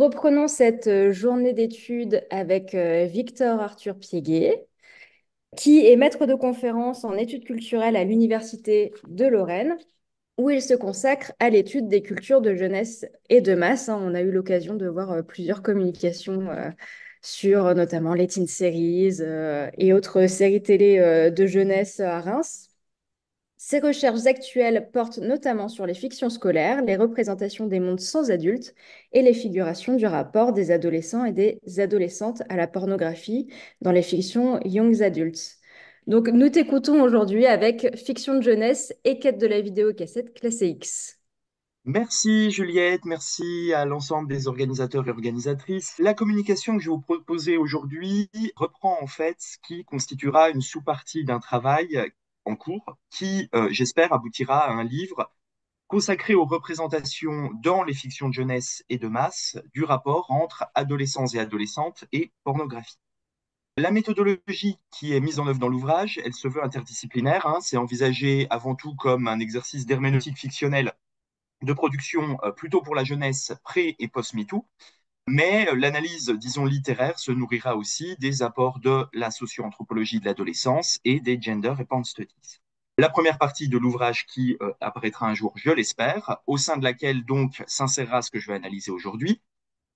reprenons cette journée d'études avec Victor Arthur Piéguet, qui est maître de conférence en études culturelles à l'Université de Lorraine, où il se consacre à l'étude des cultures de jeunesse et de masse, hein. On a eu l'occasion de voir plusieurs communications sur notamment les teen series et autres séries télé de jeunesse à Reims. Ses recherches actuelles portent notamment sur les fictions scolaires, les représentations des mondes sans adultes et les figurations du rapport des adolescents et des adolescentes à la pornographie dans les fictions young adultes. Donc, nous t'écoutons aujourd'hui avec Fiction de jeunesse et Quête de la vidéocassette classée X. Merci Juliette, merci à l'ensemble des organisateurs et organisatrices. La communication que je vais vous proposer aujourd'hui reprend en fait ce qui constituera une sous-partie d'un travail en cours qui, j'espère, aboutira à un livre consacré aux représentations dans les fictions de jeunesse et de masse du rapport entre adolescents et adolescentes et pornographie. La méthodologie qui est mise en œuvre dans l'ouvrage, elle se veut interdisciplinaire, hein. C'est envisagé avant tout comme un exercice d'herméneutique fictionnelle de production plutôt pour la jeunesse pré- et post-MeToo, mais l'analyse, disons, littéraire se nourrira aussi des apports de la socio-anthropologie de l'adolescence et des gender et porn studies. La première partie de l'ouvrage qui apparaîtra un jour, je l'espère, au sein de laquelle donc s'insérera ce que je vais analyser aujourd'hui,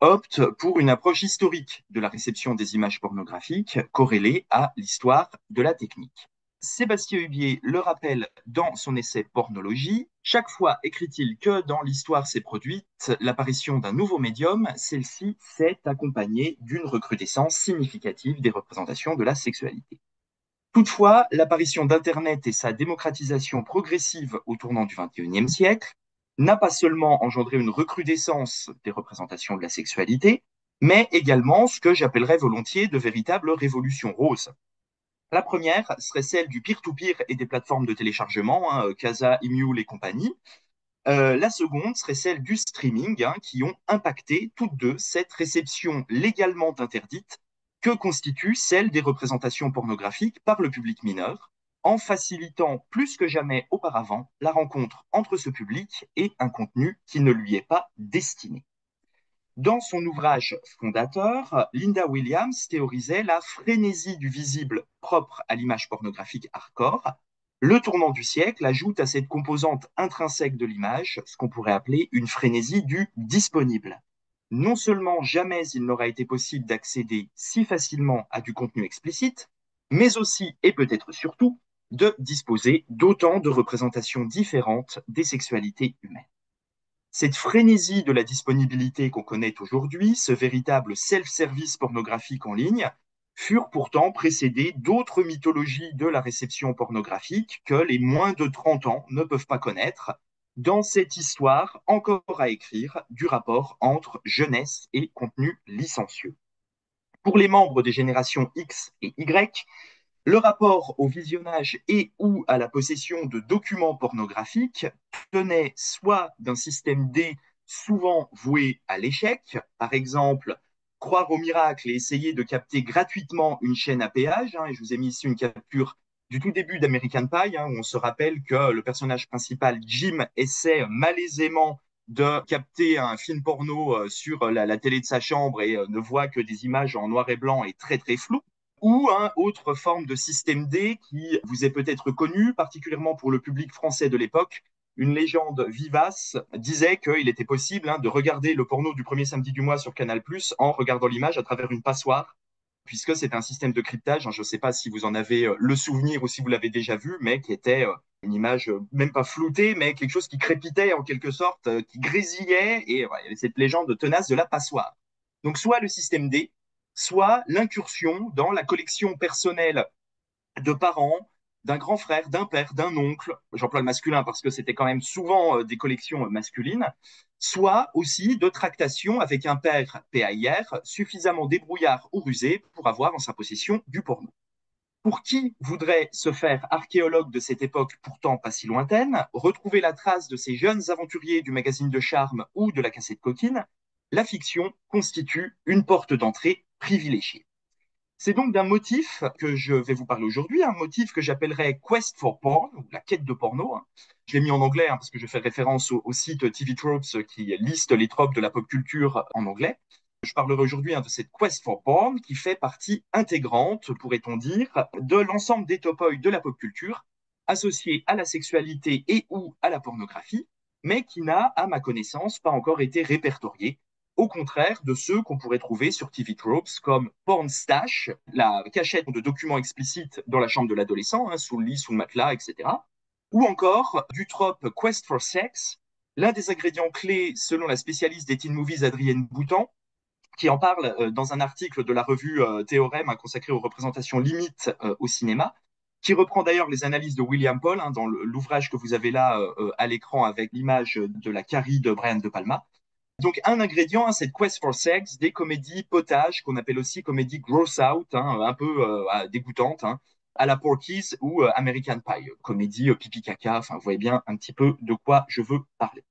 opte pour une approche historique de la réception des images pornographiques corrélée à l'histoire de la technique. Sébastien Hubier le rappelle dans son essai Pornologie, chaque fois écrit-il que dans l'histoire s'est produite l'apparition d'un nouveau médium, celle-ci s'est accompagnée d'une recrudescence significative des représentations de la sexualité. Toutefois, l'apparition d'Internet et sa démocratisation progressive au tournant du XXIe siècle n'a pas seulement engendré une recrudescence des représentations de la sexualité, mais également ce que j'appellerais volontiers de véritables révolutions roses. La première serait celle du peer-to-peer et des plateformes de téléchargement, hein, Casa, Emule et compagnie. La seconde serait celle du streaming, hein, qui ont impacté toutes deux cette réception légalement interdite que constitue celle des représentations pornographiques par le public mineur, en facilitant plus que jamais auparavant la rencontre entre ce public et un contenu qui ne lui est pas destiné. Dans son ouvrage fondateur, Linda Williams théorisait la frénésie du visible propre à l'image pornographique hardcore. Le tournant du siècle ajoute à cette composante intrinsèque de l'image ce qu'on pourrait appeler une frénésie du disponible. Non seulement jamais il n'aura été possible d'accéder si facilement à du contenu explicite, mais aussi, et peut-être surtout, de disposer d'autant de représentations différentes des sexualités humaines. Cette frénésie de la disponibilité qu'on connaît aujourd'hui, ce véritable self-service pornographique en ligne, furent pourtant précédés d'autres mythologies de la réception pornographique que les moins de 30 ans ne peuvent pas connaître dans cette histoire encore à écrire du rapport entre jeunesse et contenu licencieux. Pour les membres des générations X et Y, le rapport au visionnage et ou à la possession de documents pornographiques tenait soit d'un système D souvent voué à l'échec, par exemple croire au miracle et essayer de capter gratuitement une chaîne à péage, hein, et je vous ai mis ici une capture du tout début d'American Pie, hein, où on se rappelle que le personnage principal, Jim, essaie malaisément de capter un film porno sur la télé de sa chambre et ne voit que des images en noir et blanc et très très floues, ou une autre forme de système D qui vous est peut-être connu, particulièrement pour le public français de l'époque. Une légende vivace disait qu'il était possible, hein, de regarder le porno du premier samedi du mois sur Canal+ en regardant l'image à travers une passoire, puisque c'est un système de cryptage, hein, je ne sais pas si vous en avez le souvenir ou si vous l'avez déjà vu, mais qui était une image même pas floutée, mais quelque chose qui crépitait en quelque sorte, qui grésillait, et voilà, il y avait cette légende tenace de la passoire. Donc soit le système D, soit l'incursion dans la collection personnelle de parents, d'un grand frère, d'un père, d'un oncle, j'emploie le masculin parce que c'était quand même souvent des collections masculines, soit aussi de tractations avec un père PAIR suffisamment débrouillard ou rusé pour avoir en sa possession du porno. Pour qui voudrait se faire archéologue de cette époque pourtant pas si lointaine, retrouver la trace de ces jeunes aventuriers du magazine de charme ou de la cassette coquine, la fiction constitue une porte d'entrée privilégiée. C'est donc d'un motif que je vais vous parler aujourd'hui, un motif que j'appellerais Quest for Porn, ou la quête de porno, hein. Je l'ai mis en anglais parce que je fais référence au site TV Tropes qui liste les tropes de la pop culture en anglais. Je parlerai aujourd'hui de cette Quest for Porn qui fait partie intégrante, pourrait-on dire, de l'ensemble des topoïs de la pop culture associés à la sexualité et ou à la pornographie, mais qui n'a, à ma connaissance, pas encore été répertorié, au contraire de ceux qu'on pourrait trouver sur TV Tropes comme Porn Stash, la cachette de documents explicites dans la chambre de l'adolescent, sous le lit, sous le matelas, etc. Ou encore du trope Quest for Sex, l'un des ingrédients clés selon la spécialiste des teen movies Adrienne Boutan, qui en parle dans un article de la revue Théorème consacré aux représentations limites au cinéma, qui reprend d'ailleurs les analyses de William Paul dans l'ouvrage que vous avez là à l'écran avec l'image de la Carrie de Brian De Palma. Donc, un ingrédient, cette Quest for Sex, des comédies potages, qu'on appelle aussi comédies gross out, un peu dégoûtantes, à la Porky's ou American Pie, comédie pipi caca, enfin, vous voyez bien un petit peu de quoi je veux parler.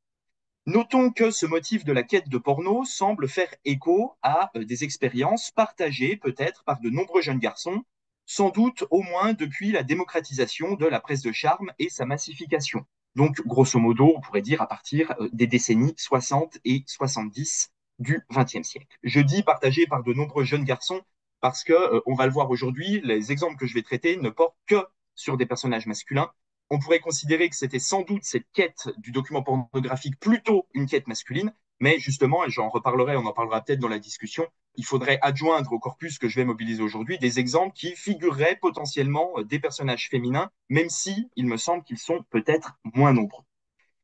Notons que ce motif de la quête de porno semble faire écho à des expériences partagées peut-être par de nombreux jeunes garçons, sans doute au moins depuis la démocratisation de la presse de charme et sa massification. Donc, grosso modo, on pourrait dire à partir des décennies 60 et 70 du XXe siècle. Je dis partagé par de nombreux jeunes garçons parce que, on va le voir aujourd'hui, les exemples que je vais traiter ne portent que sur des personnages masculins. On pourrait considérer que c'était sans doute cette quête du document pornographique plutôt une quête masculine, mais justement, et j'en reparlerai, on en parlera peut-être dans la discussion, il faudrait adjoindre au corpus que je vais mobiliser aujourd'hui des exemples qui figureraient potentiellement des personnages féminins, même si il me semble qu'ils sont peut-être moins nombreux.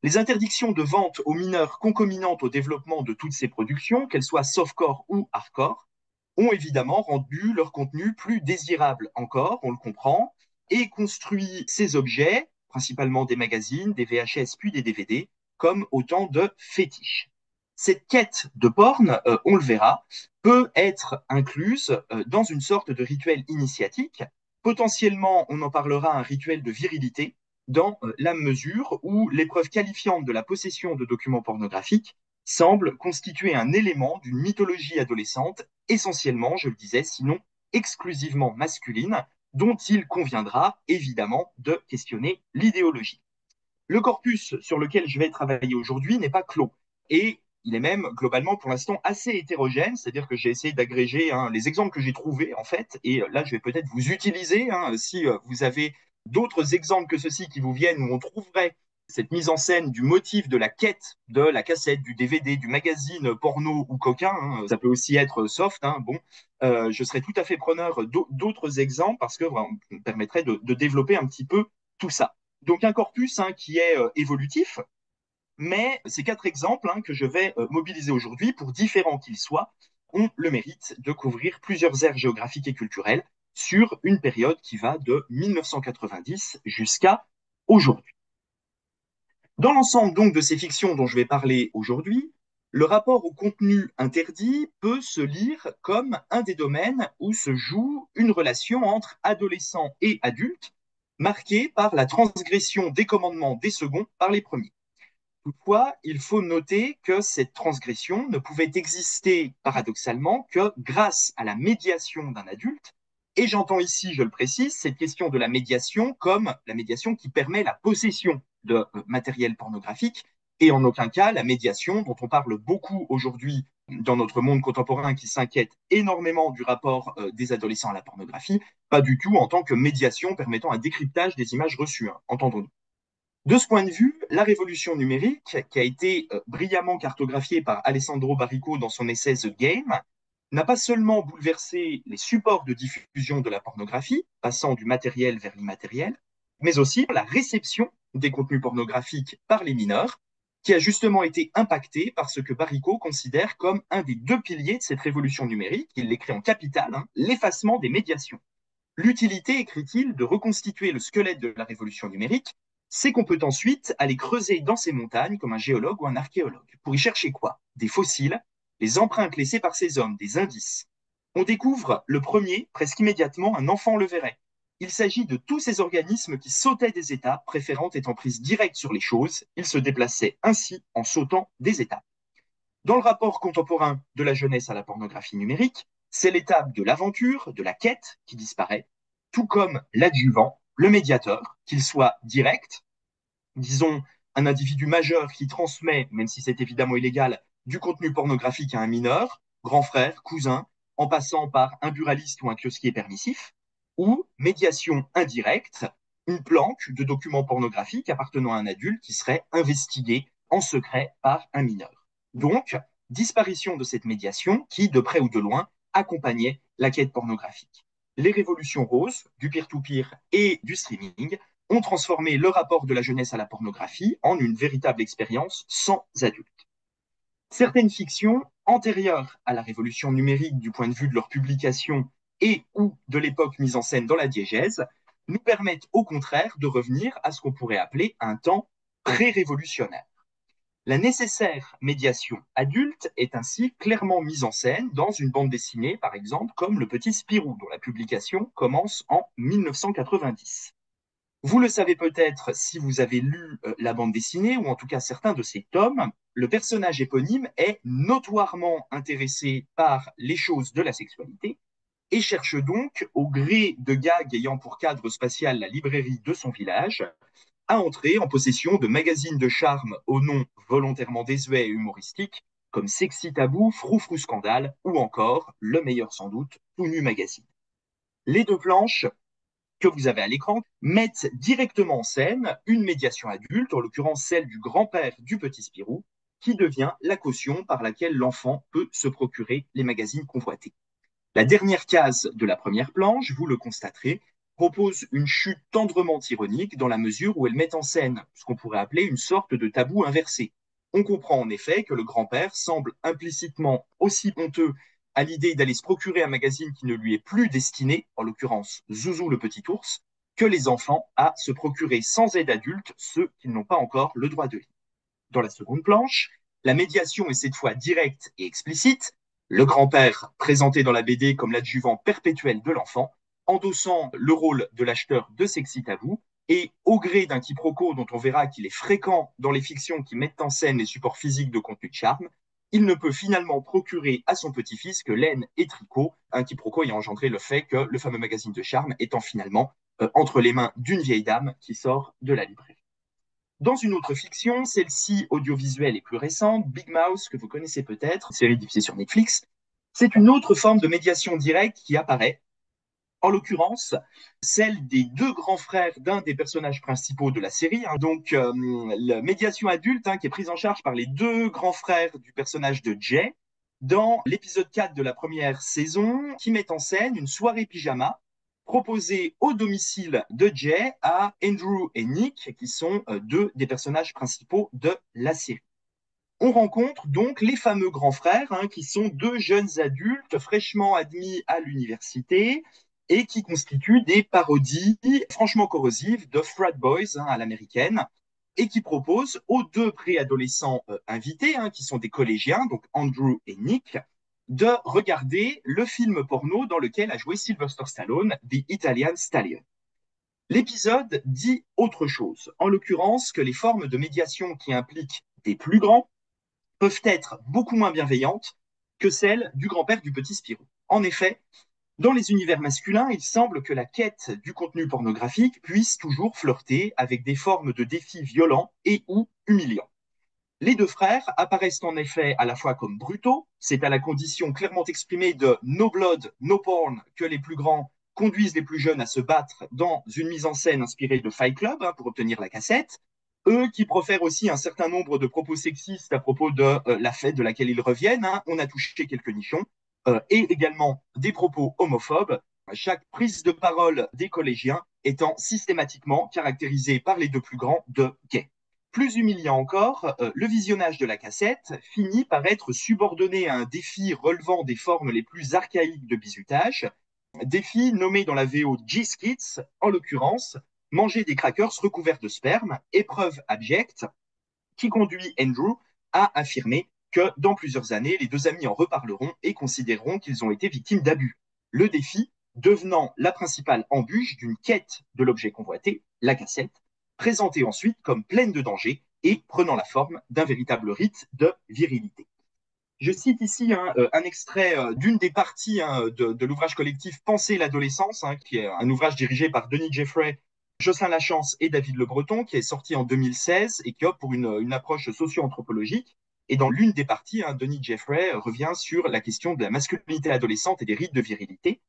Les interdictions de vente aux mineurs concomitantes au développement de toutes ces productions, qu'elles soient softcore ou hardcore, ont évidemment rendu leur contenu plus désirable encore, on le comprend, et construit ces objets, principalement des magazines, des VHS puis des DVD, comme autant de fétiches. Cette quête de porn, on le verra, peut être incluse dans une sorte de rituel initiatique. Potentiellement, on en parlera un rituel de virilité, dans la mesure où l'épreuve qualifiante de la possession de documents pornographiques semble constituer un élément d'une mythologie adolescente essentiellement, je le disais, sinon exclusivement masculine, dont il conviendra évidemment de questionner l'idéologie. Le corpus sur lequel je vais travailler aujourd'hui n'est pas clos et il est même globalement pour l'instant assez hétérogène, c'est-à-dire que j'ai essayé d'agréger les exemples que j'ai trouvés en fait, et là je vais peut-être vous utiliser si vous avez d'autres exemples que ceux-ci qui vous viennent où on trouverait cette mise en scène du motif de la quête de la cassette, du DVD, du magazine porno ou coquin, ça peut aussi être soft, bon, je serais tout à fait preneur d'autres exemples parce que voilà, ça me permettrait de développer un petit peu tout ça. Donc un corpus qui est évolutif, mais ces quatre exemples que je vais mobiliser aujourd'hui, pour différents qu'ils soient, ont le mérite de couvrir plusieurs aires géographiques et culturelles sur une période qui va de 1990 jusqu'à aujourd'hui. Dans l'ensemble donc de ces fictions dont je vais parler aujourd'hui, le rapport au contenu interdit peut se lire comme un des domaines où se joue une relation entre adolescents et adultes, marquée par la transgression des commandements des seconds par les premiers. Toutefois, il faut noter que cette transgression ne pouvait exister paradoxalement que grâce à la médiation d'un adulte. Et j'entends ici, je le précise, cette question de la médiation comme la médiation qui permet la possession de matériel pornographique et en aucun cas la médiation dont on parle beaucoup aujourd'hui dans notre monde contemporain qui s'inquiète énormément du rapport des adolescents à la pornographie, pas du tout en tant que médiation permettant un décryptage des images reçues, entendons-nous. De ce point de vue, la révolution numérique, qui a été brillamment cartographiée par Alessandro Barrico dans son essai The Game, n'a pas seulement bouleversé les supports de diffusion de la pornographie, passant du matériel vers l'immatériel, mais aussi la réception des contenus pornographiques par les mineurs, qui a justement été impactée par ce que Barrico considère comme un des deux piliers de cette révolution numérique, il l'écrit en capital, l'effacement des médiations. L'utilité, écrit-il, de reconstituer le squelette de la révolution numérique, c'est qu'on peut ensuite aller creuser dans ces montagnes comme un géologue ou un archéologue. Pour y chercher quoi? Des fossiles, les empreintes laissées par ces hommes, des indices. On découvre le premier, presque immédiatement, un enfant le verrait. Il s'agit de tous ces organismes qui sautaient des étapes, préférant étant prise directe sur les choses. Ils se déplaçaient ainsi en sautant des étapes. Dans le rapport contemporain de la jeunesse à la pornographie numérique, C'est l'étape de l'aventure, de la quête qui disparaît, tout comme l'adjuvant, le médiateur, qu'il soit direct, disons un individu majeur qui transmet, même si c'est évidemment illégal, du contenu pornographique à un mineur, grand frère, cousin, en passant par un buraliste ou un kiosquier permissif, ou médiation indirecte, une planque de documents pornographiques appartenant à un adulte qui serait investigué en secret par un mineur. Donc, disparition de cette médiation qui, de près ou de loin, accompagnait la quête pornographique. Les révolutions roses, du peer-to-peer et du streaming, ont transformé le rapport de la jeunesse à la pornographie en une véritable expérience sans adulte. Certaines fictions, antérieures à la révolution numérique du point de vue de leur publication et ou de l'époque mise en scène dans la diégèse, nous permettent au contraire de revenir à ce qu'on pourrait appeler un temps pré-révolutionnaire. La nécessaire médiation adulte est ainsi clairement mise en scène dans une bande dessinée, par exemple, comme Le Petit Spirou, dont la publication commence en 1990. Vous le savez peut-être si vous avez lu la bande dessinée, ou en tout cas certains de ses tomes, le personnage éponyme est notoirement intéressé par les choses de la sexualité et cherche donc, au gré de gags ayant pour cadre spatial la librairie de son village, à entrer en possession de magazines de charme au nom volontairement désuet et humoristique, comme Sexy Tabou, Froufrou Scandale, ou encore, le meilleur sans doute, Tout Nu Magazine. Les deux planches que vous avez à l'écran mettent directement en scène une médiation adulte, en l'occurrence celle du grand-père du petit Spirou, qui devient la caution par laquelle l'enfant peut se procurer les magazines convoités. La dernière case de la première planche, vous le constaterez, propose une chute tendrement ironique dans la mesure où elle met en scène ce qu'on pourrait appeler une sorte de tabou inversé. On comprend en effet que le grand-père semble implicitement aussi honteux à l'idée d'aller se procurer un magazine qui ne lui est plus destiné, en l'occurrence Zouzou le petit ours, que les enfants à se procurer sans aide adulte ceux qui n'ont pas encore le droit de lire. Dans la seconde planche, la médiation est cette fois directe et explicite, le grand-père présenté dans la BD comme l'adjuvant perpétuel de l'enfant, endossant le rôle de l'acheteur de Sexy Tabou, et au gré d'un quiproquo dont on verra qu'il est fréquent dans les fictions qui mettent en scène les supports physiques de contenu de charme, il ne peut finalement procurer à son petit-fils que laine et tricot, un quiproquo ayant engendré le fait que le fameux magazine de charme étant finalement entre les mains d'une vieille dame qui sort de la librairie. Dans une autre fiction, celle-ci audiovisuelle et plus récente, Big Mouth, que vous connaissez peut-être, série diffusée sur Netflix, c'est une autre forme de médiation directe qui apparaît, en l'occurrence, celle des deux grands frères d'un des personnages principaux de la série. Donc, la médiation adulte qui est prise en charge par les deux grands frères du personnage de Jay dans l'épisode 4 de la première saison, qui met en scène une soirée pyjama proposée au domicile de Jay à Andrew et Nick, qui sont deux des personnages principaux de la série. On rencontre donc les fameux grands frères, qui sont deux jeunes adultes fraîchement admis à l'université et qui constituent des parodies franchement corrosives de frat boys à l'américaine et qui proposent aux deux préadolescents invités, qui sont des collégiens, donc Andrew et Nick, de regarder le film porno dans lequel a joué Sylvester Stallone, The Italian Stallion. L'épisode dit autre chose, en l'occurrence que les formes de médiation qui impliquent des plus grands peuvent être beaucoup moins bienveillantes que celles du grand-père du petit Spirou. En effet, dans les univers masculins, il semble que la quête du contenu pornographique puisse toujours flirter avec des formes de défis violents et ou humiliants. Les deux frères apparaissent en effet à la fois comme brutaux, c'est à la condition clairement exprimée de no blood, no porn que les plus grands conduisent les plus jeunes à se battre dans une mise en scène inspirée de Fight Club pour obtenir la cassette, eux qui profèrent aussi un certain nombre de propos sexistes à propos de la fête de laquelle ils reviennent, on a touché quelques nichons, et également des propos homophobes, chaque prise de parole des collégiens étant systématiquement caractérisée par les deux plus grands de gays. Plus humiliant encore, le visionnage de la cassette finit par être subordonné à un défi relevant des formes les plus archaïques de bizutage, défi nommé dans la VO G-Skits, en l'occurrence, manger des crackers recouverts de sperme, épreuve abjecte, qui conduit Andrew à affirmer que dans plusieurs années, les deux amis en reparleront et considéreront qu'ils ont été victimes d'abus. Le défi devenant la principale embûche d'une quête de l'objet convoité, la cassette, présentée ensuite comme pleine de dangers et prenant la forme d'un véritable rite de virilité. Je cite ici un extrait d'une des parties de l'ouvrage collectif Penser l'adolescence, qui est un ouvrage dirigé par Denis Jeffrey, Jocelyn Lachance et David Le Breton, qui est sorti en 2016 et qui opte pour une approche socio-anthropologique. Et dans l'une des parties, Denis Jeffrey revient sur la question de la masculinité adolescente et des rites de virilité.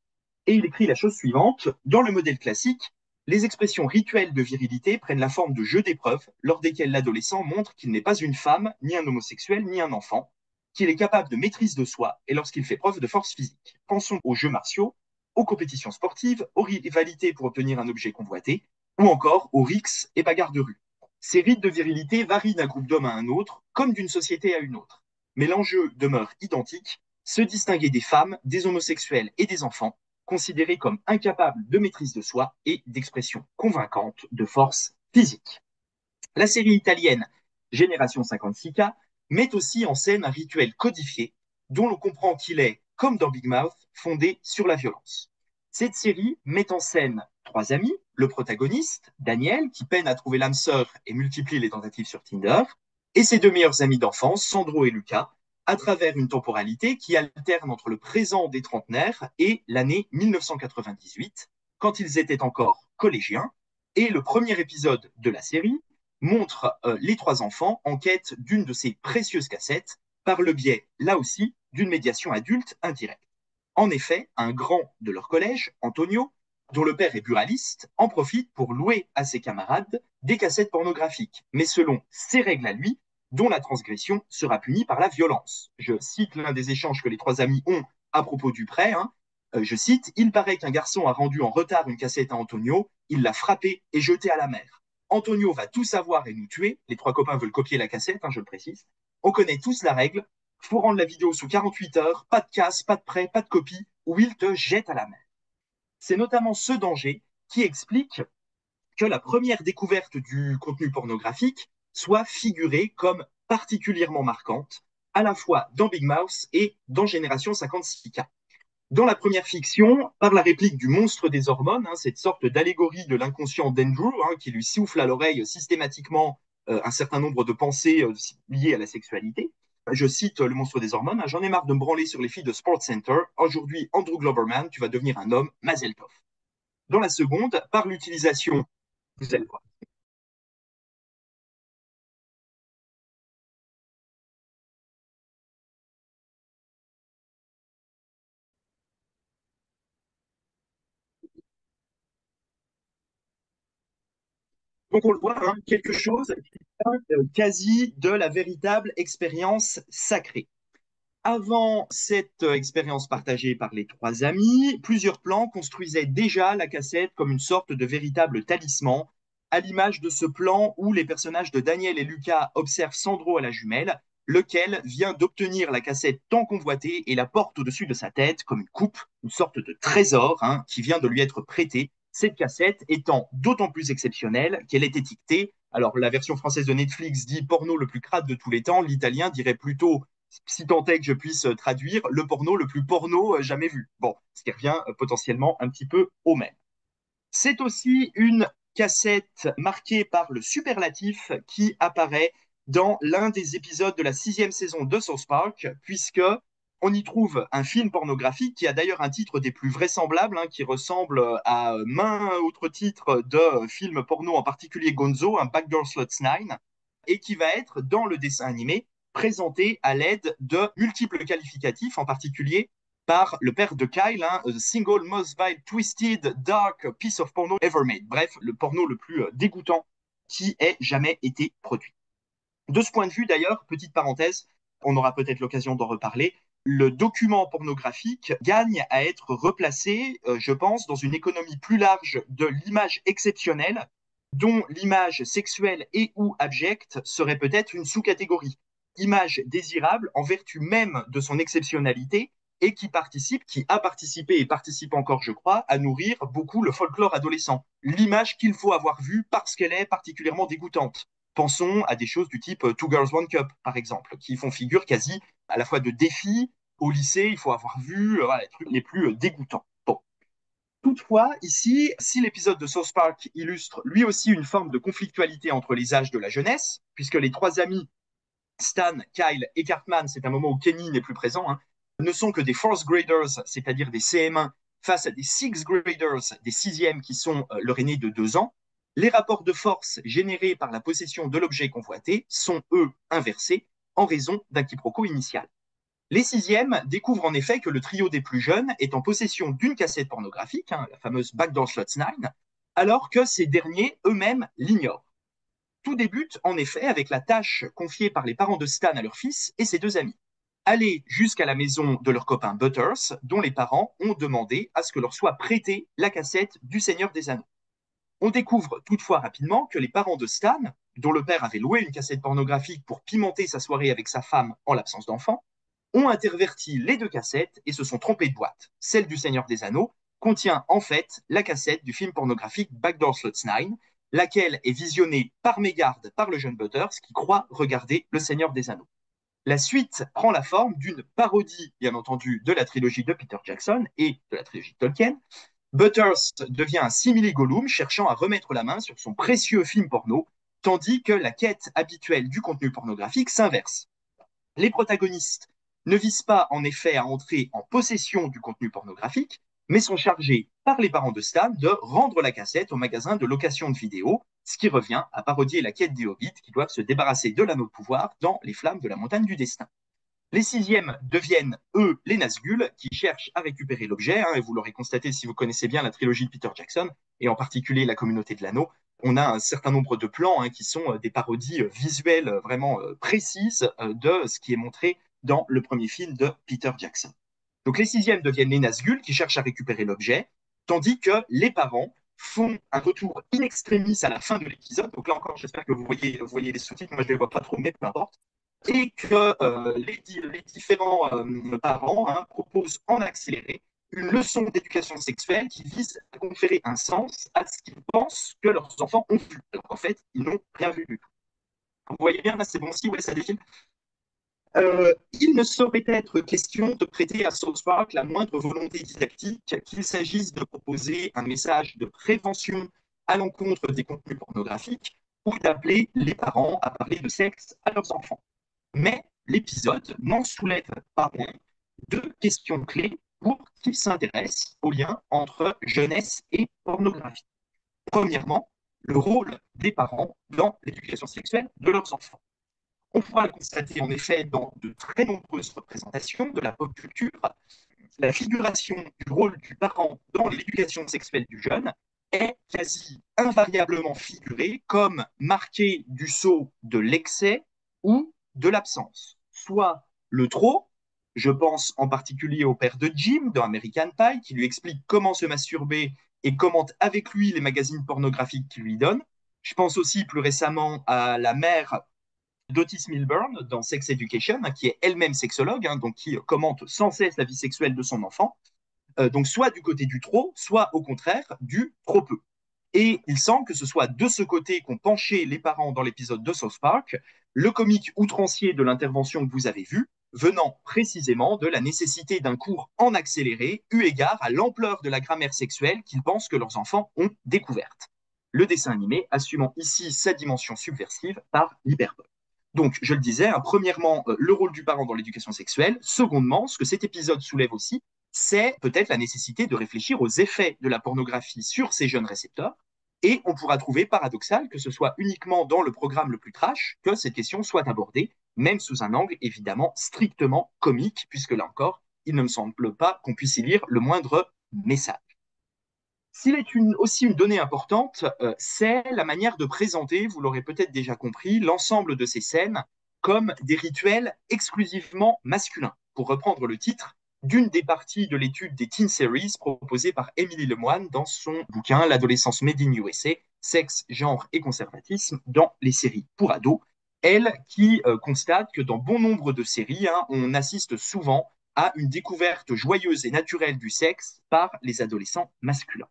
Et il écrit la chose suivante: dans le modèle classique, les expressions rituelles de virilité prennent la forme de jeux d'épreuves, lors desquels l'adolescent montre qu'il n'est pas une femme, ni un homosexuel, ni un enfant, qu'il est capable de maîtrise de soi et lorsqu'il fait preuve de force physique. Pensons aux jeux martiaux, aux compétitions sportives, aux rivalités pour obtenir un objet convoité, ou encore aux rixes et bagarres de rue. Ces rites de virilité varient d'un groupe d'hommes à un autre, comme d'une société à une autre. Mais l'enjeu demeure identique: se distinguer des femmes, des homosexuels et des enfants, considérés comme incapables de maîtrise de soi et d'expression convaincante de force physique. La série italienne Génération 56K met aussi en scène un rituel codifié dont l'on comprend qu'il est, comme dans Big Mouth, fondé sur la violence. Cette série met en scène trois amis: le protagoniste, Daniel, qui peine à trouver l'âme sœur et multiplie les tentatives sur Tinder, et ses deux meilleurs amis d'enfance, Sandro et Luca, à travers une temporalité qui alterne entre le présent des trentenaires et l'année 1998, quand ils étaient encore collégiens. Et le premier épisode de la série montre les trois enfants en quête d'une de ces précieuses cassettes par le biais, là aussi, d'une médiation adulte indirecte. En effet, un grand de leur collège, Antonio, dont le père est buraliste, en profite pour louer à ses camarades des cassettes pornographiques, mais selon ses règles à lui, dont la transgression sera punie par la violence. Je cite l'un des échanges que les trois amis ont à propos du prêt. Je cite: il paraît qu'un garçon a rendu en retard une cassette à Antonio, il l'a frappé et jeté à la mer. Antonio va tout savoir et nous tuer. Les trois copains veulent copier la cassette, je le précise. On connaît tous la règle: faut rendre la vidéo sous 48 heures, pas de casse, pas de prêt, pas de copie, ou il te jette à la mer. C'est notamment ce danger qui explique que la première découverte du contenu pornographique soit figurée comme particulièrement marquante, à la fois dans Big Mouth et dans Génération 56K. Dans la première fiction, par la réplique du monstre des hormones, cette sorte d'allégorie de l'inconscient d'Andrew, qui lui souffle à l'oreille systématiquement un certain nombre de pensées liées à la sexualité. Je cite le monstre des hormones: j'en ai marre de me branler sur les filles de Sports Center. Aujourd'hui, Andrew Gloverman, tu vas devenir un homme, Mazel Tov. Dans la seconde, par l'utilisation, vous allez voir. Donc on le voit, quelque chose quasi de la véritable expérience sacrée. Avant cette expérience partagée par les trois amis, plusieurs plans construisaient déjà la cassette comme une sorte de véritable talisman, à l'image de ce plan où les personnages de Daniel et Lucas observent Sandro à la jumelle, lequel vient d'obtenir la cassette tant convoitée et la porte au-dessus de sa tête comme une coupe, une sorte de trésor qui vient de lui être prêté. Cette cassette étant d'autant plus exceptionnelle qu'elle est étiquetée. Alors, la version française de Netflix dit porno le plus crade de tous les temps. L'italien dirait plutôt, si tant est que je puisse traduire, le porno le plus porno jamais vu. Bon, ce qui revient potentiellement un petit peu au même. C'est aussi une cassette marquée par le superlatif qui apparaît dans l'un des épisodes de la 6e saison de South Park, puisque on y trouve un film pornographique qui a d'ailleurs un titre des plus vraisemblables, qui ressemble à maint autre titre de film porno, en particulier Gonzo, un Backdoor Sluts 9, et qui va être dans le dessin animé présenté à l'aide de multiples qualificatifs, en particulier par le père de Kyle, The Single Most Vile, Twisted, Dark Piece of Porno Ever Made. Bref, le porno le plus dégoûtant qui ait jamais été produit. De ce point de vue, d'ailleurs, petite parenthèse, on aura peut-être l'occasion d'en reparler, le document pornographique gagne à être replacé, je pense, dans une économie plus large de l'image exceptionnelle, dont l'image sexuelle et ou abjecte serait peut-être une sous-catégorie. Image désirable en vertu même de son exceptionnalité et qui participe, qui a participé et participe encore, je crois, à nourrir beaucoup le folklore adolescent. L'image qu'il faut avoir vue parce qu'elle est particulièrement dégoûtante. Pensons à des choses du type Two Girls One Cup, par exemple, qui font figure quasi à la fois de défi. Au lycée, il faut avoir vu les trucs les plus dégoûtants. Bon. Toutefois, ici, si l'épisode de South Park illustre lui aussi une forme de conflictualité entre les âges de la jeunesse, puisque les trois amis Stan, Kyle et Cartman, c'est un moment où Kenny n'est plus présent, hein, ne sont que des fourth graders, c'est-à-dire des CM1, face à des sixth graders, des sixièmes qui sont leur aîné de 2 ans. Les rapports de force générés par la possession de l'objet convoité sont, eux, inversés en raison d'un quiproquo initial. Les sixièmes découvrent en effet que le trio des plus jeunes est en possession d'une cassette pornographique, hein, la fameuse Backdoor Slots 9, alors que ces derniers eux-mêmes l'ignorent. Tout débute en effet avec la tâche confiée par les parents de Stan à leur fils et ses 2 amis. Aller jusqu'à la maison de leur copain Butters, dont les parents ont demandé à ce que leur soit prêtée la cassette du Seigneur des Anneaux. On découvre toutefois rapidement que les parents de Stan, dont le père avait loué une cassette pornographique pour pimenter sa soirée avec sa femme en l'absence d'enfant, ont interverti les 2 cassettes et se sont trompés de boîte. Celle du Seigneur des Anneaux contient en fait la cassette du film pornographique Backdoor Slots 9, laquelle est visionnée par mégarde par le jeune Butters qui croit regarder le Seigneur des Anneaux. La suite prend la forme d'une parodie, bien entendu, de la trilogie de Peter Jackson et de la trilogie de Tolkien. Butters devient un simili-Gollum cherchant à remettre la main sur son précieux film porno, tandis que la quête habituelle du contenu pornographique s'inverse. Les protagonistes ne visent pas en effet à entrer en possession du contenu pornographique, mais sont chargés par les parents de Stan de rendre la cassette au magasin de location de vidéos, ce qui revient à parodier la quête des hobbits qui doivent se débarrasser de l'anneau de pouvoir dans les flammes de la montagne du destin. Les sixièmes deviennent, eux, les Nazgûl, qui cherchent à récupérer l'objet, hein, et vous l'aurez constaté si vous connaissez bien la trilogie de Peter Jackson, et en particulier la communauté de l'anneau. On a un certain nombre de plans, hein, qui sont des parodies visuelles vraiment précises de ce qui est montré dans le premier film de Peter Jackson. Donc les sixièmes deviennent les Nazgûl qui cherchent à récupérer l'objet, tandis que les parents font un retour in extremis à la fin de l'épisode. Donc là encore, j'espère que vous voyez les sous-titres, moi je ne les vois pas trop, mais peu importe. Et que les différents parents, hein, proposent en accéléré une leçon d'éducation sexuelle qui vise à conférer un sens à ce qu'ils pensent que leurs enfants ont vu, alors qu'en fait, ils n'ont rien vu du tout. Vous voyez bien, là, c'est bon aussi, ouais, ça défile. Il ne saurait être question de prêter à South Park la moindre volonté didactique, qu'il s'agisse de proposer un message de prévention à l'encontre des contenus pornographiques ou d'appeler les parents à parler de sexe à leurs enfants. Mais l'épisode n'en soulève pas moins 2 questions clés pour qui s'intéresse au lien entre jeunesse et pornographie. Premièrement, le rôle des parents dans l'éducation sexuelle de leurs enfants. On pourra le constater en effet dans de très nombreuses représentations de la pop culture, la figuration du rôle du parent dans l'éducation sexuelle du jeune est quasi invariablement figurée comme marquée du sceau de l'excès ou de l'absence. Soit le trop, je pense en particulier au père de Jim dans American Pie, qui lui explique comment se masturber et commente avec lui les magazines pornographiques qu'il lui donne. Je pense aussi plus récemment à la mère d'Otis Milburn dans Sex Education, hein, qui est elle-même sexologue, hein, donc qui commente sans cesse la vie sexuelle de son enfant. Donc soit du côté du trop, soit au contraire du trop peu. Et il semble que ce soit de ce côté qu'ont penché les parents dans l'épisode de South Park, le comique outrancier de l'intervention que vous avez vue, venant précisément de la nécessité d'un cours en accéléré, eu égard à l'ampleur de la grammaire sexuelle qu'ils pensent que leurs enfants ont découverte. Le dessin animé assumant ici sa dimension subversive par l'hyperbole. Donc, je le disais, hein, premièrement, le rôle du parent dans l'éducation sexuelle. Secondement, ce que cet épisode soulève aussi, c'est peut-être la nécessité de réfléchir aux effets de la pornographie sur ces jeunes récepteurs. Et on pourra trouver paradoxal que ce soit uniquement dans le programme le plus trash que cette question soit abordée, même sous un angle évidemment strictement comique, puisque là encore, il ne me semble pas qu'on puisse y lire le moindre message. S'il est aussi une donnée importante, c'est la manière de présenter, vous l'aurez peut-être déjà compris, l'ensemble de ces scènes comme des rituels exclusivement masculins, pour reprendre le titre d'une des parties de l'étude des teen series proposée par Émilie Lemoine dans son bouquin L'adolescence made in USA, sexe, genre et conservatisme dans les séries pour ados. Elle qui constate que dans bon nombre de séries, hein, on assiste souvent à une découverte joyeuse et naturelle du sexe par les adolescents masculins.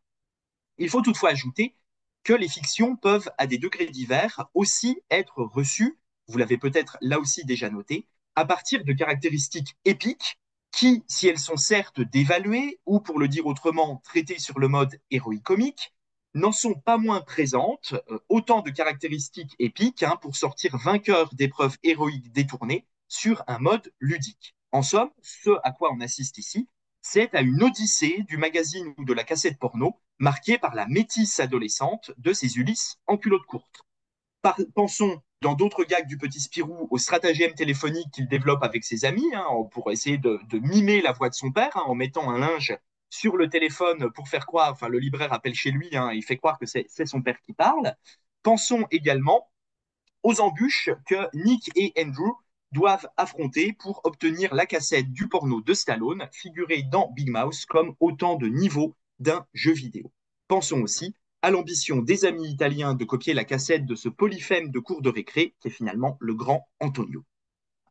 Il faut toutefois ajouter que les fictions peuvent, à des degrés divers, aussi être reçues, vous l'avez peut-être là aussi déjà noté, à partir de caractéristiques épiques qui, si elles sont certes dévaluées, ou pour le dire autrement, traitées sur le mode héroïque comique, n'en sont pas moins présentes, autant de caractéristiques épiques pour sortir vainqueur d'épreuves héroïques détournées sur un mode ludique. En somme, ce à quoi on assiste ici, c'est à une odyssée du magazine ou de la cassette porno marquée par la métisse adolescente de ces Ulysses en culotte courte. Pensons dans d'autres gags du petit Spirou au stratagème téléphonique qu'il développe avec ses amis pour essayer de mimer la voix de son père en mettant un linge sur le téléphone pour faire croire, enfin le libraire appelle chez lui, il fait croire que c'est son père qui parle. Pensons également aux embûches que Nick et Andrew doivent affronter pour obtenir la cassette du porno de Stallone, figurée dans Big Mouse comme autant de niveaux d'un jeu vidéo. Pensons aussi à l'ambition des amis italiens de copier la cassette de ce polyphème de cours de récré, qui est finalement le grand Antonio.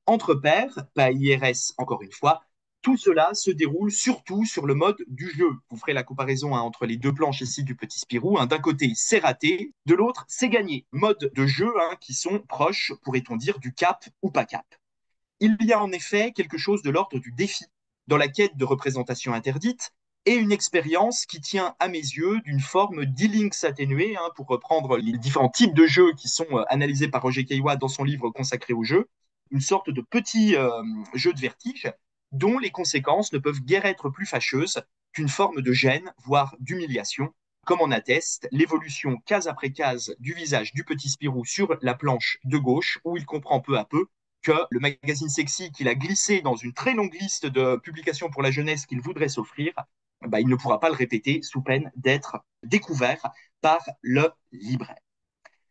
Entre pairs, pas IRS encore une fois, tout cela se déroule surtout sur le mode du jeu. Vous ferez la comparaison entre les deux planches ici du petit Spirou. D'un côté, c'est raté, de l'autre, c'est gagné. Mode de jeu qui sont proches, pourrait-on dire, du cap ou pas cap. Il y a en effet quelque chose de l'ordre du défi dans la quête de représentation interdite et une expérience qui tient à mes yeux d'une forme d'e-links atténuée, pour reprendre les différents types de jeux qui sont analysés par Roger Caillois dans son livre consacré au jeu, une sorte de petit jeu de vertige dont les conséquences ne peuvent guère être plus fâcheuses qu'une forme de gêne, voire d'humiliation, comme en atteste l'évolution case après case du visage du petit Spirou sur la planche de gauche, où il comprend peu à peu que le magazine sexy qu'il a glissé dans une très longue liste de publications pour la jeunesse qu'il voudrait s'offrir, il ne pourra pas le répéter sous peine d'être découvert par le libraire.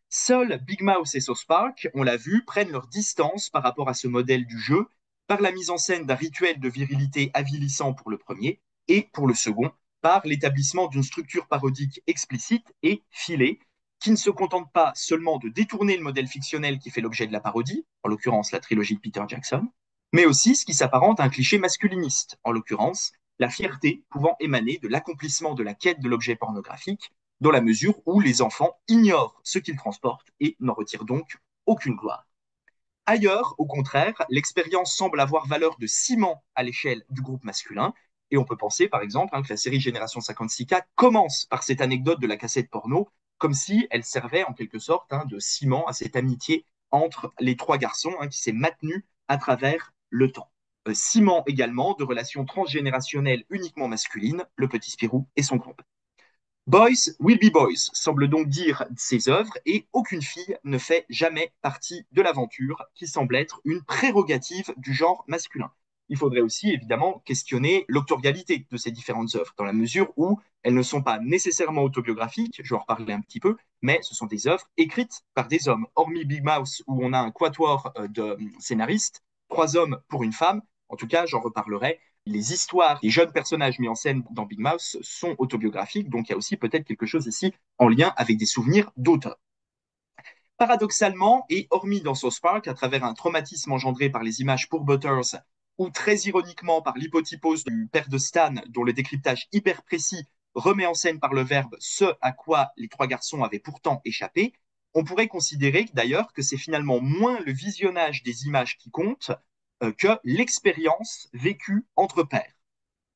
Seuls Big Mouse et South Park, on l'a vu, prennent leur distance par rapport à ce modèle du jeu par la mise en scène d'un rituel de virilité avilissant pour le premier et pour le second par l'établissement d'une structure parodique explicite et filée qui ne se contente pas seulement de détourner le modèle fictionnel qui fait l'objet de la parodie, en l'occurrence la trilogie de Peter Jackson, mais aussi ce qui s'apparente à un cliché masculiniste, en l'occurrence la fierté pouvant émaner de l'accomplissement de la quête de l'objet pornographique, dans la mesure où les enfants ignorent ce qu'ils transportent et n'en retirent donc aucune gloire. Ailleurs, au contraire, l'expérience semble avoir valeur de ciment à l'échelle du groupe masculin, et on peut penser par exemple que la série Génération 56K commence par cette anecdote de la cassette porno, comme si elle servait en quelque sorte de ciment à cette amitié entre les trois garçons qui s'est maintenue à travers le temps. Ciment également de relations transgénérationnelles uniquement masculines, le petit Spirou et son grand-père. Boys will be boys, semble donc dire ses œuvres, et aucune fille ne fait jamais partie de l'aventure, qui semble être une prérogative du genre masculin. Il faudrait aussi évidemment questionner l'autorialité de ces différentes œuvres, dans la mesure où elles ne sont pas nécessairement autobiographiques, je vais en reparler un petit peu, mais ce sont des œuvres écrites par des hommes. Hormis Big Mouse, où on a un quatuor de scénaristes, trois hommes pour une femme, en tout cas j'en reparlerai, les histoires des jeunes personnages mis en scène dans Big Mouse sont autobiographiques, donc il y a aussi peut-être quelque chose ici en lien avec des souvenirs d'auteurs. Paradoxalement, et hormis dans South Park, à travers un traumatisme engendré par les images pour Butters, ou très ironiquement par l'hypotypose du père de Stan, dont le décryptage hyper précis remet en scène par le verbe ce à quoi les trois garçons avaient pourtant échappé, on pourrait considérer d'ailleurs que c'est finalement moins le visionnage des images qui compte que l'expérience vécue entre pairs.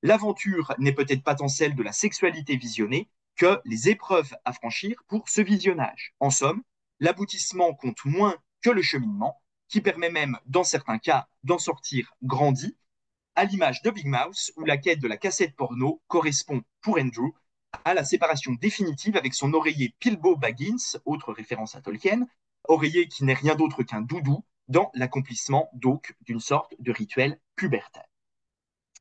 L'aventure n'est peut-être pas tant celle de la sexualité visionnée que les épreuves à franchir pour ce visionnage. En somme, l'aboutissement compte moins que le cheminement, qui permet même, dans certains cas, d'en sortir grandi, à l'image de Big Mouse, où la quête de la cassette porno correspond, pour Andrew, à la séparation définitive avec son oreiller Bilbo Baggins, autre référence à Tolkien, oreiller qui n'est rien d'autre qu'un doudou, dans l'accomplissement donc d'une sorte de rituel pubertaire.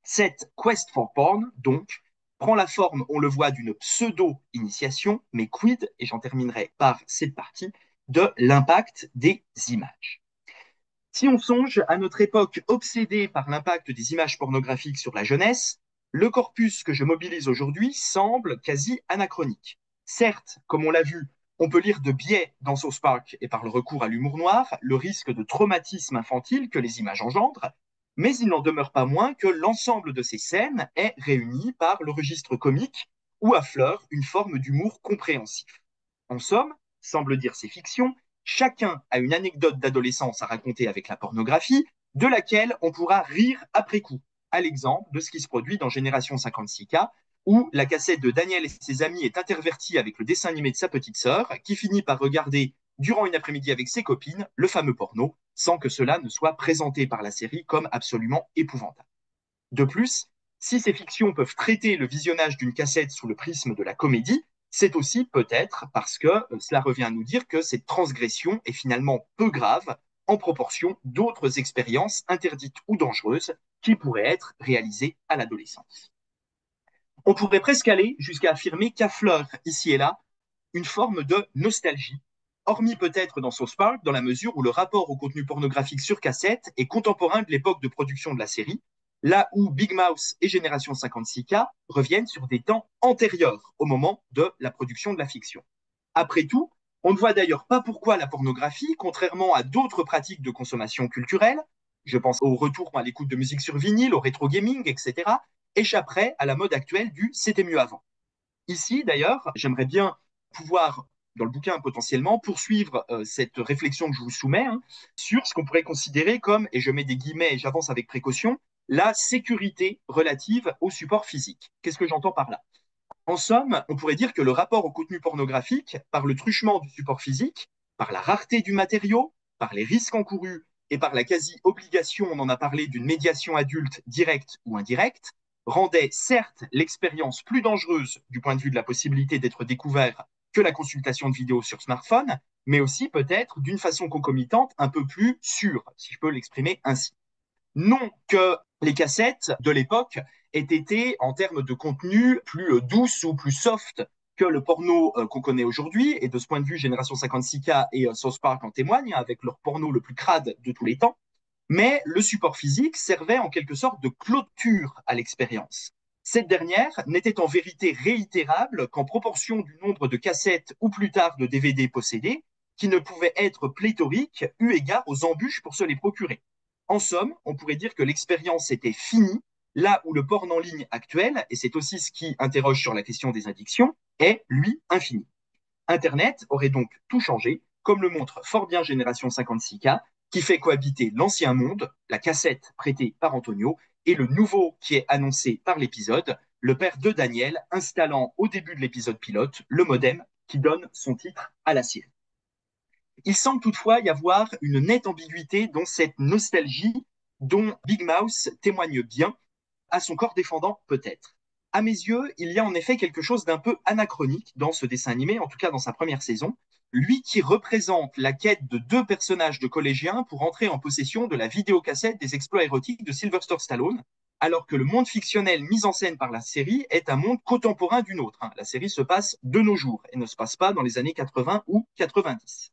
Cette quest for porn, donc, prend la forme, on le voit, d'une pseudo-initiation, mais quid, et j'en terminerai par cette partie, de l'impact des images. Si on songe à notre époque obsédée par l'impact des images pornographiques sur la jeunesse, le corpus que je mobilise aujourd'hui semble quasi anachronique. Certes, comme on l'a vu, on peut lire de biais dans South Park et par le recours à l'humour noir le risque de traumatisme infantile que les images engendrent, mais il n'en demeure pas moins que l'ensemble de ces scènes est réuni par le registre comique où affleure une forme d'humour compréhensif. En somme, semble dire ces fictions, chacun a une anecdote d'adolescence à raconter avec la pornographie, de laquelle on pourra rire après coup, à l'exemple de ce qui se produit dans Génération 56K, où la cassette de Daniel et ses amis est intervertie avec le dessin animé de sa petite sœur, qui finit par regarder durant une après-midi avec ses copines le fameux porno, sans que cela ne soit présenté par la série comme absolument épouvantable. De plus, si ces fictions peuvent traiter le visionnage d'une cassette sous le prisme de la comédie, c'est aussi peut-être parce que cela revient à nous dire que cette transgression est finalement peu grave en proportion d'autres expériences interdites ou dangereuses qui pourraient être réalisées à l'adolescence. On pourrait presque aller jusqu'à affirmer qu'affleure ici et là une forme de nostalgie, hormis peut-être dans South Park, dans la mesure où le rapport au contenu pornographique sur cassette est contemporain de l'époque de production de la série, là où Big Mouse et Génération 56K reviennent sur des temps antérieurs au moment de la production de la fiction. Après tout, on ne voit d'ailleurs pas pourquoi la pornographie, contrairement à d'autres pratiques de consommation culturelle, je pense au retour à l'écoute de musique sur vinyle, au rétro gaming, etc., échapperait à la mode actuelle du c'était mieux avant. Ici, d'ailleurs, j'aimerais bien pouvoir, dans le bouquin potentiellement, poursuivre cette réflexion que je vous soumets sur ce qu'on pourrait considérer comme, et je mets des guillemets et j'avance avec précaution, la sécurité relative au support physique. Qu'est-ce que j'entends par là? En somme, on pourrait dire que le rapport au contenu pornographique, par le truchement du support physique, par la rareté du matériau, par les risques encourus et par la quasi-obligation, on en a parlé, d'une médiation adulte directe ou indirecte, rendait certes l'expérience plus dangereuse du point de vue de la possibilité d'être découvert que la consultation de vidéos sur smartphone, mais aussi peut-être d'une façon concomitante un peu plus sûre, si je peux l'exprimer ainsi. Non que les cassettes de l'époque aient été, en termes de contenu, plus douces ou plus soft que le porno qu'on connaît aujourd'hui. Et de ce point de vue, Génération 56K et South Park en témoignent, avec leur porno le plus crade de tous les temps. Mais le support physique servait en quelque sorte de clôture à l'expérience. Cette dernière n'était en vérité réitérable qu'en proportion du nombre de cassettes ou plus tard de DVD possédés, qui ne pouvaient être pléthoriques eu égard aux embûches pour se les procurer. En somme, on pourrait dire que l'expérience était finie, là où le porn en ligne actuel, et c'est aussi ce qui interroge sur la question des addictions, est, lui, infini. Internet aurait donc tout changé, comme le montre fort bien Génération 56K, qui fait cohabiter l'ancien monde, la cassette prêtée par Antonio, et le nouveau qui est annoncé par l'épisode, le père de Daniel installant au début de l'épisode pilote le modem qui donne son titre à la série. Il semble toutefois y avoir une nette ambiguïté dans cette nostalgie dont Big Mouse témoigne bien, à son corps défendant peut-être. À mes yeux, il y a en effet quelque chose d'un peu anachronique dans ce dessin animé, en tout cas dans sa première saison, lui qui représente la quête de deux personnages de collégiens pour entrer en possession de la vidéocassette des exploits érotiques de Sylvester Stallone, alors que le monde fictionnel mis en scène par la série est un monde contemporain du nôtre. La série se passe de nos jours et ne se passe pas dans les années 80 ou 90.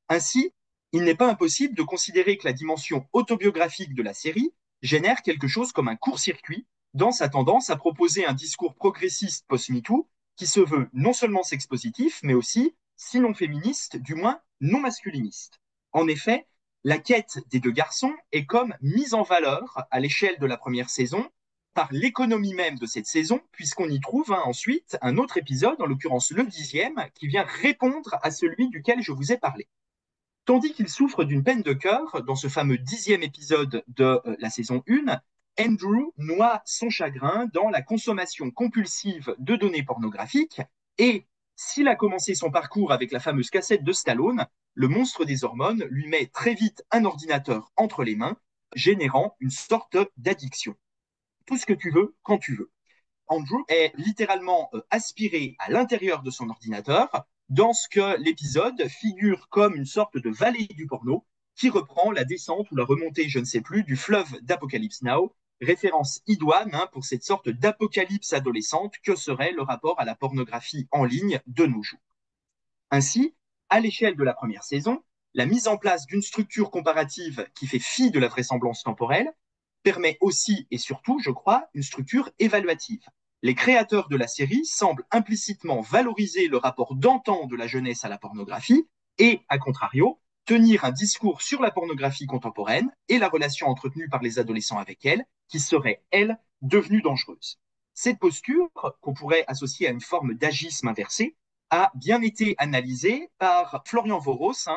Ainsi, il n'est pas impossible de considérer que la dimension autobiographique de la série génère quelque chose comme un court-circuit dans sa tendance à proposer un discours progressiste post-MeToo qui se veut non seulement sexpositif, mais aussi, sinon féministe, du moins non masculiniste. En effet, la quête des deux garçons est comme mise en valeur à l'échelle de la première saison par l'économie même de cette saison, puisqu'on y trouve ensuite un autre épisode, en l'occurrence le 10e, qui vient répondre à celui duquel je vous ai parlé. Tandis qu'il souffre d'une peine de cœur, dans ce fameux 10e épisode de la saison 1, Andrew noie son chagrin dans la consommation compulsive de données pornographiques et, s'il a commencé son parcours avec la fameuse cassette de Stallone, le monstre des hormones lui met très vite un ordinateur entre les mains, générant une sorte d'addiction. Tout ce que tu veux, quand tu veux. Andrew est littéralement aspiré à l'intérieur de son ordinateur, dans ce que l'épisode figure comme une sorte de vallée du porno qui reprend la descente ou la remontée, je ne sais plus, du fleuve d'Apocalypse Now, référence idoine pour cette sorte d'apocalypse adolescente que serait le rapport à la pornographie en ligne de nos jours. Ainsi, à l'échelle de la première saison, la mise en place d'une structure comparative qui fait fi de la vraisemblance temporelle permet aussi et surtout, je crois, une structure évaluative. Les créateurs de la série semblent implicitement valoriser le rapport d'antan de la jeunesse à la pornographie et, à contrario, tenir un discours sur la pornographie contemporaine et la relation entretenue par les adolescents avec elle, qui serait, elle, devenue dangereuse. Cette posture, qu'on pourrait associer à une forme d'agisme inversé, a bien été analysée par Florian Voros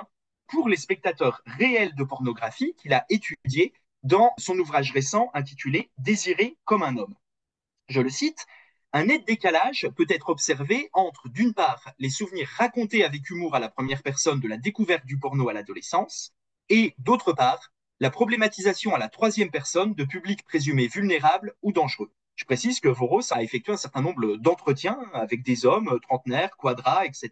pour les spectateurs réels de pornographie qu'il a étudié dans son ouvrage récent intitulé Désiré comme un homme. Je le cite, Un net décalage peut être observé entre, d'une part, les souvenirs racontés avec humour à la première personne de la découverte du porno à l'adolescence, et, d'autre part, la problématisation à la troisième personne de publics présumés vulnérables ou dangereux. Je précise que Voros a effectué un certain nombre d'entretiens avec des hommes trentenaires, quadras, etc.,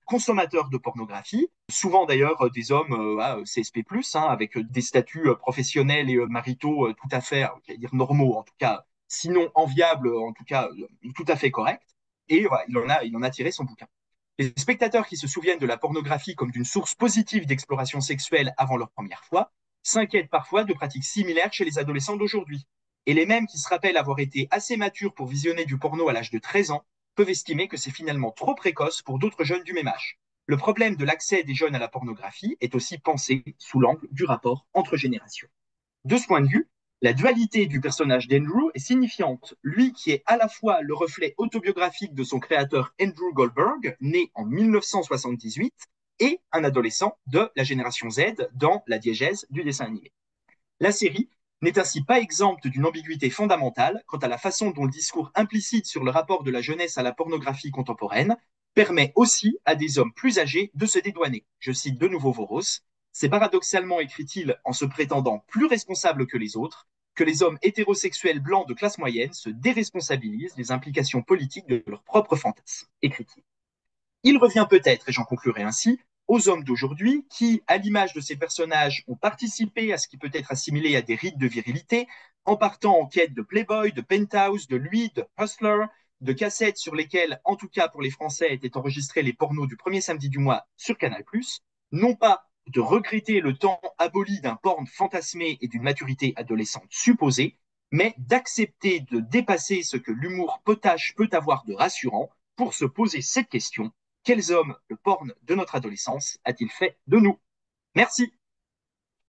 consommateurs de pornographie, souvent d'ailleurs des hommes CSP+, avec des statuts professionnels et maritaux tout à fait, dire normaux, en tout cas, sinon enviables, en tout cas tout à fait corrects. Et voilà, il en a tiré son bouquin. Les spectateurs qui se souviennent de la pornographie comme d'une source positive d'exploration sexuelle avant leur première fois s'inquiètent parfois de pratiques similaires chez les adolescents d'aujourd'hui. Et les mêmes qui se rappellent avoir été assez matures pour visionner du porno à l'âge de 13 ans peuvent estimer que c'est finalement trop précoce pour d'autres jeunes du même âge. Le problème de l'accès des jeunes à la pornographie est aussi pensé sous l'angle du rapport entre générations. De ce point de vue, la dualité du personnage d'Andrew est signifiante. Lui qui est à la fois le reflet autobiographique de son créateur Andrew Goldberg, né en 1978, et un adolescent de la génération Z dans la diégèse du dessin animé. La série n'est ainsi pas exempte d'une ambiguïté fondamentale quant à la façon dont le discours implicite sur le rapport de la jeunesse à la pornographie contemporaine permet aussi à des hommes plus âgés de se dédouaner. Je cite de nouveau Voros. C'est paradoxalement, écrit-il, en se prétendant plus responsable que les autres, que les hommes hétérosexuels blancs de classe moyenne se déresponsabilisent des implications politiques de leurs propres fantasmes, écrit-il. Il revient peut-être, et j'en conclurai ainsi, aux hommes d'aujourd'hui qui, à l'image de ces personnages, ont participé à ce qui peut être assimilé à des rites de virilité, en partant en quête de Playboy, de Penthouse, de lui, de Hustler, de cassettes sur lesquelles, en tout cas pour les Français, étaient enregistrés les pornos du premier samedi du mois sur Canal+, non pas de regretter le temps aboli d'un porn fantasmé et d'une maturité adolescente supposée, mais d'accepter de dépasser ce que l'humour potache peut avoir de rassurant pour se poser cette question: quels hommes le porn de notre adolescence a-t-il fait de nous? Merci.